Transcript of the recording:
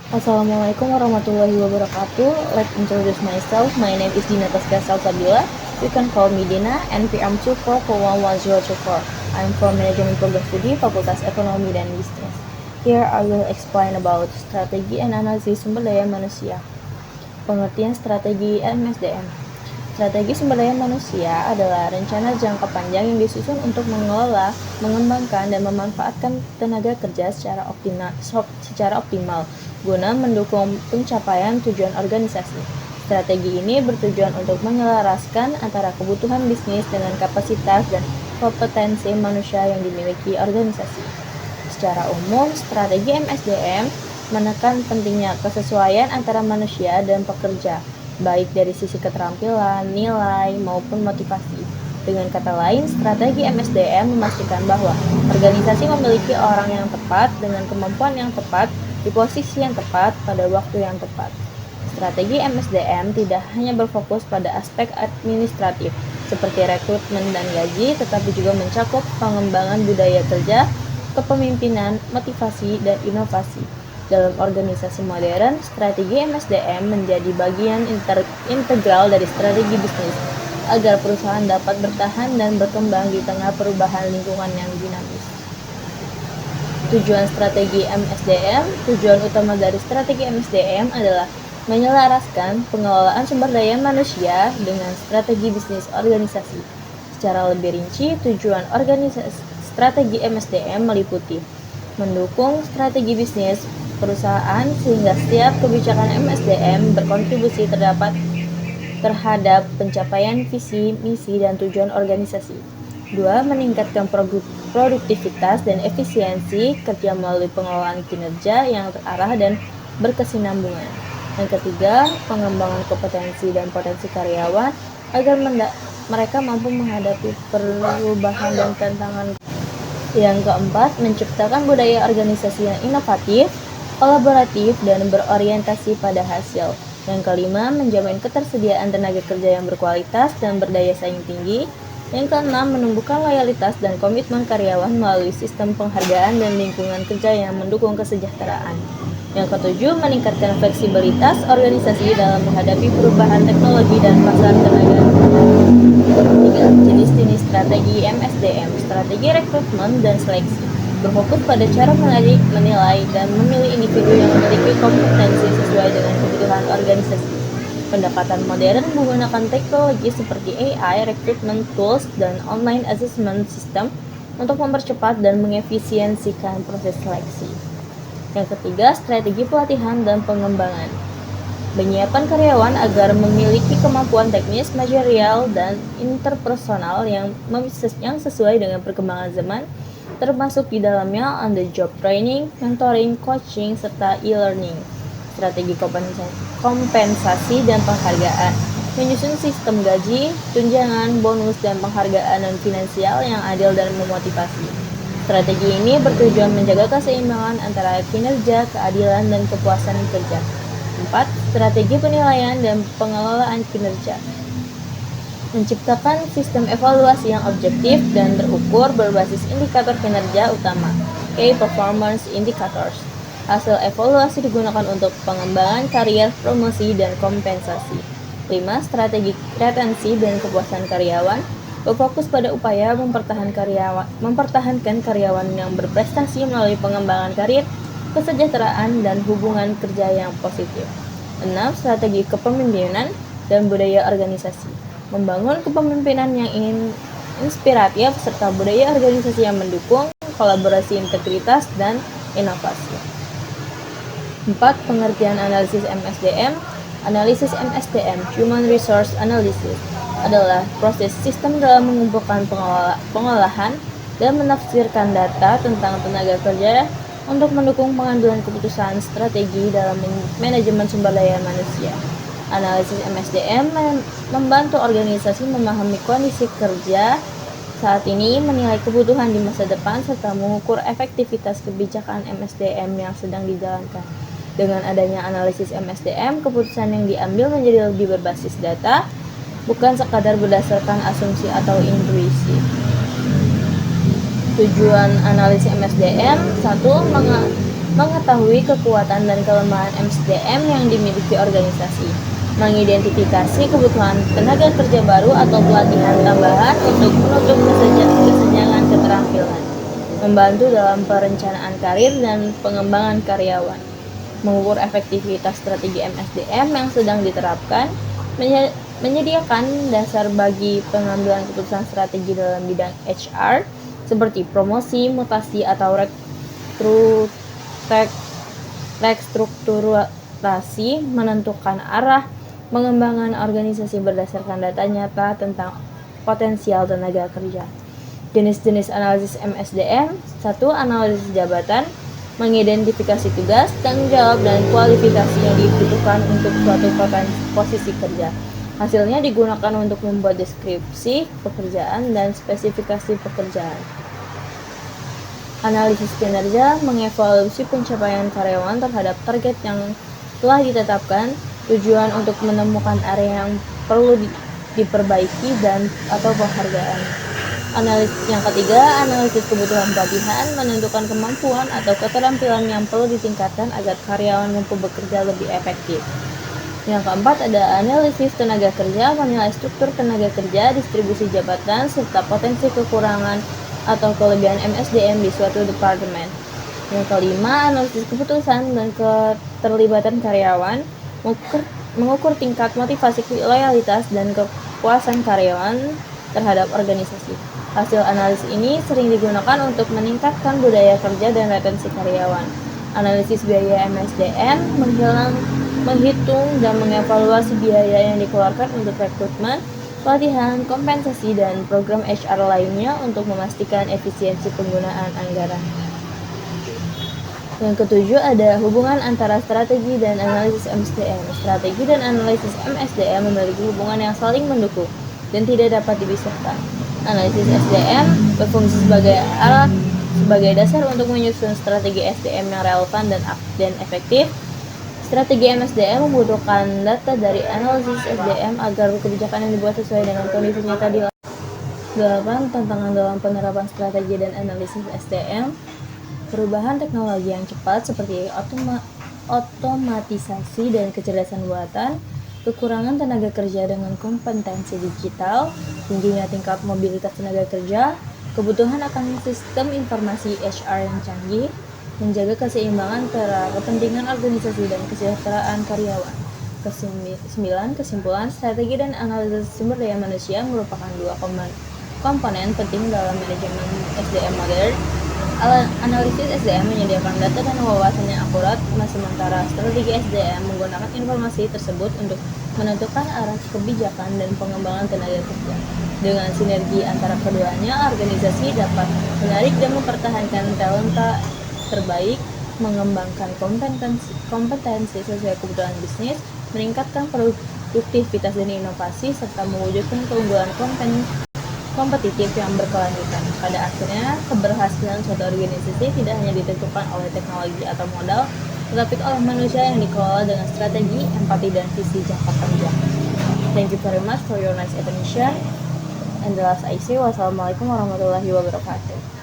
Assalamualaikum warahmatullahi wabarakatuh. Let's introduce myself. My name is Dina Taskia Salsabila. You can call me Dina, NPM 2441124. I'm from Management Program Studi, Fakultas Ekonomi dan Bisnis. Here I will explain about strategi and analisis sumber daya manusia. Pengertian strategi MSDM. Strategi sumber daya manusia adalah rencana jangka panjang yang disusun untuk mengelola, mengembangkan, dan memanfaatkan tenaga kerja secara optimal guna mendukung pencapaian tujuan organisasi. Strategi ini bertujuan untuk menyelaraskan antara kebutuhan bisnis dengan kapasitas dan kompetensi manusia yang dimiliki organisasi. Secara umum, strategi MSDM menekan pentingnya kesesuaian antara manusia dan pekerja, baik dari sisi keterampilan, nilai, maupun motivasi. Dengan kata lain, strategi MSDM memastikan bahwa organisasi memiliki orang yang tepat dengan kemampuan yang tepat di posisi yang tepat pada waktu yang tepat. Strategi MSDM tidak hanya berfokus pada aspek administratif seperti rekrutmen dan gaji, tetapi juga mencakup pengembangan budaya kerja, kepemimpinan, motivasi, dan inovasi. Dalam organisasi modern, strategi MSDM menjadi bagian integral dari strategi bisnis agar perusahaan dapat bertahan dan berkembang di tengah perubahan lingkungan yang dinamis. Tujuan strategi MSDM. Tujuan utama dari strategi MSDM adalah menyelaraskan pengelolaan sumber daya manusia dengan strategi bisnis organisasi. Secara lebih rinci, tujuan strategi MSDM meliputi mendukung strategi bisnis perusahaan sehingga setiap kebijakan MSDM berkontribusi terhadap pencapaian visi, misi, dan tujuan organisasi. 2. Meningkatkan produktivitas dan efisiensi kerja melalui pengelolaan kinerja yang terarah dan berkesinambungan. Yang ketiga, pengembangan kompetensi dan potensi karyawan agar mereka mampu menghadapi perubahan dan tantangan. Yang keempat, menciptakan budaya organisasi yang inovatif, kolaboratif, dan berorientasi pada hasil. Yang kelima, menjamin ketersediaan tenaga kerja yang berkualitas dan berdaya saing tinggi. Yang keenam, menumbuhkan loyalitas dan komitmen karyawan melalui sistem penghargaan dan lingkungan kerja yang mendukung kesejahteraan. Yang ketujuh, meningkatkan fleksibilitas organisasi dalam menghadapi perubahan teknologi dan pasar tenaga. 3. Jenis-jenis strategi MSDM. Strategi rekrutmen dan seleksi berfokus pada cara menarik, menilai, dan memilih individu yang memiliki kompetensi sesuai dengan kebutuhan organisasi. Pendekatan modern menggunakan teknologi seperti AI, recruitment tools, dan online assessment system untuk mempercepat dan mengefisiensikan proses seleksi. Yang ketiga, strategi pelatihan dan pengembangan. Menyiapkan karyawan agar memiliki kemampuan teknis, manajerial, dan interpersonal yang sesuai dengan perkembangan zaman, termasuk di dalamnya on-the-job training, mentoring, coaching, serta e-learning. Strategi kompensasi dan penghargaan. Menyusun sistem gaji, tunjangan, bonus, dan penghargaan non-finansial yang adil dan memotivasi. Strategi ini bertujuan menjaga keseimbangan antara kinerja, keadilan, dan kepuasan kerja. 4. Strategi penilaian dan pengelolaan kinerja. Menciptakan sistem evaluasi yang objektif dan terukur berbasis indikator kinerja utama, Key Performance Indicators. Hasil evaluasi digunakan untuk pengembangan karier, promosi, dan kompensasi. 5. Strategi retensi dan kepuasan karyawan berfokus pada upaya mempertahankan karyawan yang berprestasi melalui pengembangan karir, kesejahteraan, dan hubungan kerja yang positif. 6. Strategi kepemimpinan dan budaya organisasi. Membangun kepemimpinan yang inspiratif serta budaya organisasi yang mendukung kolaborasi, integritas, dan inovasi. 4. Pengertian analisis MSDM. Analisis MSDM, Human Resource Analysis, adalah proses sistem dalam mengumpulkan pengolahan dan menafsirkan data tentang tenaga kerja untuk mendukung pengambilan keputusan strategi dalam manajemen sumber daya manusia. Analisis MSDM membantu organisasi memahami kondisi kerja saat ini, menilai kebutuhan di masa depan, serta mengukur efektivitas kebijakan MSDM yang sedang dijalankan. Dengan adanya analisis MSDM, keputusan yang diambil menjadi lebih berbasis data, bukan sekadar berdasarkan asumsi atau intuisi. Tujuan analisis MSDM: 1. mengetahui kekuatan dan kelemahan MSDM yang dimiliki organisasi, mengidentifikasi kebutuhan tenaga kerja baru atau pelatihan tambahan untuk menutup kesenjangan keterampilan, membantu dalam perencanaan karir dan pengembangan karyawan, mengukur efektivitas strategi MSDM yang sedang diterapkan, menyediakan dasar bagi pengambilan keputusan strategi dalam bidang HR seperti promosi, mutasi, atau restrukturasi, menentukan arah pengembangan organisasi berdasarkan data nyata tentang potensial tenaga kerja. Jenis-jenis analisis MSDM: 1. Analisis jabatan, mengidentifikasi tugas, tanggung jawab, dan kualifikasi yang dibutuhkan untuk suatu posisi kerja. Hasilnya digunakan untuk membuat deskripsi pekerjaan dan spesifikasi pekerjaan. Analisis kinerja, mengevaluasi pencapaian karyawan terhadap target yang telah ditetapkan, tujuan untuk menemukan area yang perlu diperbaiki dan atau penghargaan. Analisis yang ketiga, analisis kebutuhan pelatihan, menentukan kemampuan atau keterampilan yang perlu ditingkatkan agar karyawan mampu bekerja lebih efektif. Yang keempat ada analisis tenaga kerja, menilai struktur tenaga kerja, distribusi jabatan, serta potensi kekurangan atau kelebihan MSDM di suatu departemen. Yang kelima, analisis keputusan dan keterlibatan karyawan, mengukur tingkat motivasi, loyalitas, dan kepuasan karyawan terhadap organisasi. Hasil analisis ini sering digunakan untuk meningkatkan budaya kerja dan retensi karyawan. Analisis biaya MSDM, menghitung dan mengevaluasi biaya yang dikeluarkan untuk rekrutmen, pelatihan, kompensasi, dan program HR lainnya untuk memastikan efisiensi penggunaan anggaran. Yang ketujuh ada hubungan antara strategi dan analisis MSDM. Strategi dan analisis MSDM memiliki hubungan yang saling mendukung dan tidak dapat dipisahkan. Analisis SDM berfungsi sebagai dasar untuk menyusun strategi SDM yang relevan dan efektif. Strategi MSDM membutuhkan data dari analisis SDM agar kebijakan yang dibuat sesuai dengan kondisi nyata di lapangan. 8. Tantangan dalam penerapan strategi dan analisis SDM. Perubahan teknologi yang cepat seperti otomatisasi dan kecerdasan buatan, kekurangan tenaga kerja dengan kompetensi digital, tingginya tingkat mobilitas tenaga kerja, kebutuhan akan sistem informasi HR yang canggih, menjaga keseimbangan antara kepentingan organisasi dan kesejahteraan karyawan. 9. Kesimpulan, strategi dan analisis sumber daya manusia merupakan dua komponen penting dalam manajemen SDM modern. Analisis SDM menyediakan data dan wawasan yang akurat, sementara strategi SDM menggunakan informasi tersebut untuk menentukan arah kebijakan dan pengembangan tenaga kerja. Dengan sinergi antara keduanya, organisasi dapat menarik dan mempertahankan talenta terbaik, mengembangkan kompetensi sesuai kebutuhan bisnis, meningkatkan produktivitas dan inovasi, serta mewujudkan keunggulan kompetitif yang berkelanjutan. Pada akhirnya, keberhasilan suatu organisasi tidak hanya ditentukan oleh teknologi atau modal, tetapi oleh manusia yang dikelola dengan strategi, empati, dan visi jangka panjang. Thank you very much for your nice attention. And the last I say, wassalamualaikum warahmatullahi wabarakatuh.